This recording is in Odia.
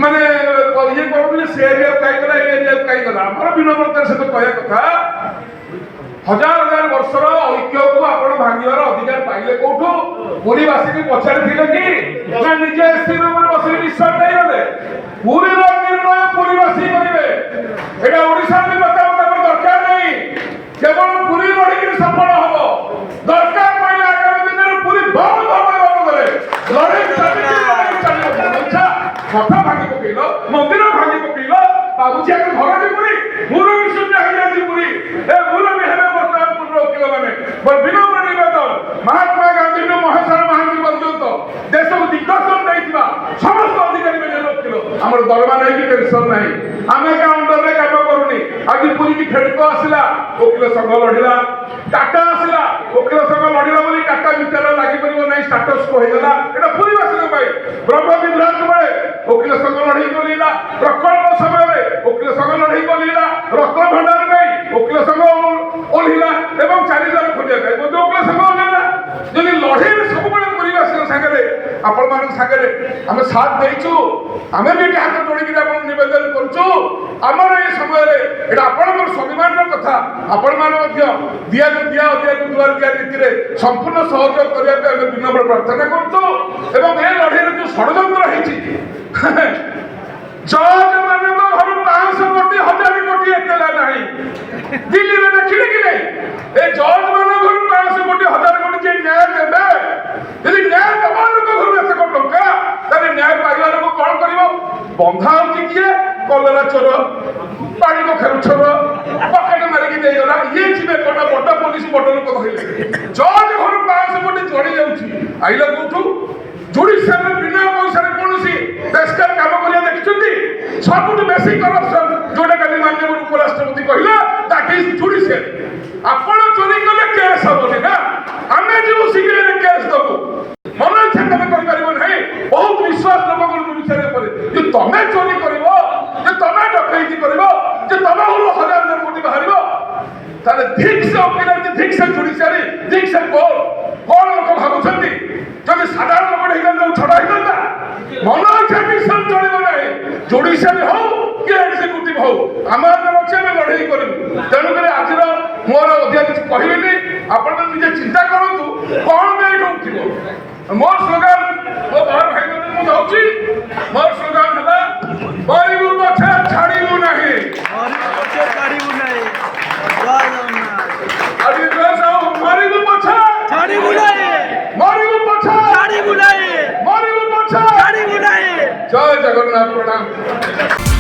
ମାନେ ଇଏ କରୁଥିଲେ ସେ ଏରିଆ କାଇଗଲା ଏ ଏରିଆ କାଇଗଲା ଆମର ବିନମ୍ରତାର ସହିତ କହିବା କଥା हजार हजार वर्षर ऐक्यକୁ ଆପଣ ଭାଙ୍ଗିବାର ଅଧିକାର ପାଇଲେ କୋଉଠୁ ପୁରୀବାସୀଙ୍କୁ ପଚାରିଥିଲେ କି ନା ନିଜେ ଏସି ରୁମରେ ବସି ନିଶ୍ଚୟ ନେଇଗଲେ ପୁରୀର ନିର୍ଣ୍ଣୟ ପୁରୀବାସୀ କରିବେ ଏଟା ଓଡ଼ିଶା ମତାମତ ଦରକାର ନାହିଁ କେବଳ ପୁରୀ ଲଢ଼ିକି ସଫଳ ହବ ଦରକାର ପଡ଼ିଲେ ଆଗାମୀ ଦିନରେ ପୁରୀ ବନ୍ଦ ହବ ବାବଦରେ ଲଢ଼େଇ ଚାଲିବ କଥା ଭାଙ୍ଗି ପକେଇଲ ମନ୍ଦିର ଭାଙ୍ଗି ପକେଇଲ ବାବୁଜୀ ଆଗ ଘର କି ପୁରୀ ମୋର ବିଶୁଦ୍ଧ ହେଇଯାଇଛି ପୁରୀ ଏ ମୋର ବି ହେବେ ବର୍ତ୍ତମାନ ପୁରୀର ଓକିଲ ମାନେ ବିନମ୍ର ନିବେଦନ ମହାତ୍ମା ଗାନ୍ଧୀଠୁ ମହେଶ୍ୱର ମହାନ୍ତି ପର୍ଯ୍ୟନ୍ତ ଦେଶକୁ ଦିଗ୍ଦର୍ଶନ ଦେଇଥିବା ସମସ୍ତ ଅଧିକାରୀ ମାନେ ଓକିଲ ଆମର ଦରମା ନେଇକି ଟେନସନ ନାହିଁ ଆମେ କା ଅଣ୍ଡରରେ କାମ କରୁନି ଆଜି ପୁରୀ କି ଫେଡିକୋ ଆସିଲା ଓକିଲ ସଂଘ ଲଢିଲା ଟାଟା ଆସିଲା ଓକିଲ ସଂଘ ଲଢିଲା ବୋଲି ଟାଟା ମିଟର ଲାଗିପାରିବ ନାହିଁ ଷ୍ଟାଟସ୍ କୋ ହେଇଗଲା ଏଟା ପୁରୀବାସୀଙ୍କ ପାଇଁ ବ୍ରହ୍ମ ବିଭ୍ରାଟ ବେଳେ ଓକିଲ ସଂଘ ଲଢେଇ କଲିଲା ପ୍ରକଳ୍ପ ସମୟରେ ଓକିଲ ସଂଘ ଲଢେଇ କଲିଲା ରତ୍ନ ଭଣ୍ଡାର ପାଇଁ ଓକିଲ ସଂଘ ଓହ୍ଲିଲା ଏବଂ 4000 ଖୋଲିବା ପାଇଁ ମଧ୍ୟ ଓକିଲ ସଂଘ ଓହ୍ଲିଲା ଯଦି ଲଢେଇରେ ସବୁବେଳେ ପୁରୀବାସୀଙ୍କ ସାଙ୍ଗରେ ଆପଣମାନଙ୍କ ସାଙ୍ଗରେ ଆମେ ସାଥ ଦେଇଛୁ ଆମେ ବି ଏଠି ହାତ ଯୋଡ଼ିକିରି ଆପଣ ନିବେଦନ କରୁଛୁ ଆମର ଏ ସମୟରେ ଏଟା ଆପଣଙ୍କର ସ୍ୱାଭିମାନର କଥା ଆପଣମାନେ ମଧ୍ୟ ଦିଆକୁ ଦିଆ ଅଧିଆକୁ ଦୁଆର ଦିଆ ନୀତିରେ ସମ୍ପୂର୍ଣ୍ଣ ସହଯୋଗ କରିବା ପାଇଁ ଆମେ ବିନମ୍ର ପ୍ରାର୍ଥନା କରୁଛୁ ଏବଂ ଏ ଲଢେଇରେ ଯୋଉ ଷଡ଼ଯନ୍ତ୍ର ହେଇଛି ଜଜ ମାନଙ୍କ ଘରୁ 500 କୋଟି 1000 କୋଟି ଏତେଲା ନାହିଁ ଦିଲ୍ଲୀରେ ଦେଖିଲେ କି ନାହିଁ ଏ ଜଜ ମାନଙ୍କ ଘରୁ 500 କୋଟି 1000 କୋଟି ଯେ ନ୍ୟାୟ ଦେବେ ଯଦି ନ୍ୟାୟ ଦେବା ଲୋକ ଘରୁ ଏତେ କୋଟି ଟଙ୍କା ତାହେଲେ ନ୍ୟାୟ ପାଇବା ଲୋକ କଣ କରିବ ବନ୍ଧା ହଉଛି କିଏ କଲରା ଚୋର ପାଣି କଖାରୁ ଚୋର ପକେଟ ମାରିକି ଦେଇଗଲା ଇଏ ଯିବେ କଣ ବଡ ପୋଲିସ ବଡ ଲୋକ କହିଲେ ଜଜ ଘରୁ 500 କୋଟି ଚଢି ଯାଉଛି ଆଇଲା କୋଉଠୁ ଜୁଡିସିଆଲ ବିନା ପଇସାରେ କୌଣସି ବେସ୍କାର କାମ କରିବା ଦେଖିଛନ୍ତି ସବୁଠୁ ବେଶୀ କରପ୍ସନ ଯୋଉଟା କାଲି ମାନ୍ୟବର ଉପରାଷ୍ଟ୍ରପତି କହିଲା ଦାଟ ଇଜ ଜୁଡିସିଆଲ ଆପଣ ଚୋରି କଲେ କେସ୍ ହବନି ନା ଆମେ ଯୋଉ ସିବିଆଇରେ କେସ୍ ଦବୁ ମନ ଇଚ୍ଛା ତମେ କରିପାରିବ ନାହିଁ ବହୁତ ବିଶ୍ୱାସ ଲୋକଙ୍କର ଜୁଡିସିଆଲ ଉପରେ ଯେ ତମେ ଚୋରି କରିବ ଯେ ତମେ ଡକାଇତି କରିବ ଯେ ତମେ ହলো 1000 କୋଟି ବାହାରିବ ତାହେଲେ ଠିକ ସେ ଓକିଲ ଠିକ ସେ ଜୁଡିସିଆରୀ ଠିକ ସେ କୋର୍ଟ କଣ ଲୋକ ଭାବୁଛନ୍ତି ଯଦି ସାଧାରଣ ଲୋକ ହେଇଗଲେ ଛଡା ହେଇଗଲା ମନ ଇଚ୍ଛା ମିଶନ ଚଳିବ ନାହିଁ ଜୁଡିସିଆରୀ ହଉ କି ଏକ୍ସିକ୍ୟୁଟିଭ ହଉ ଆମର ଅଛି ଆମେ ଲଢେଇ କରିବୁ ତେଣୁକରି ଆଜିର ମୋର ଅଧିକା କିଛି କହିବିନି ଆପଣ ନିଜେ ଚିନ୍ତା କରନ୍ତୁ କଣ ପାଇଁ ଏଇଠି ଉଠିବ ମୋର ସ୍ଲୋଗାନ ମୋ ବାହାର ଭାଇ ମୁଁ ଯାଉଛି ମୋର ସ୍ଲୋଗାନ ହେଲା କରିବୁ ପଛେ ଛାଡ଼ିବୁ ନାହିଁ ଆଜି ମରିବୁ ପଛେ ଛାଡ଼ିବୁ ନାହିଁ ମରିବୁ ପଛେ ଛାଡ଼ିବୁ ନାହିଁ ମରିବୁ ପଛେ ଛାଡ଼ିବୁ ନାହିଁ ଜୟ ଜଗନ୍ନାଥ ପ୍ରଣାମ।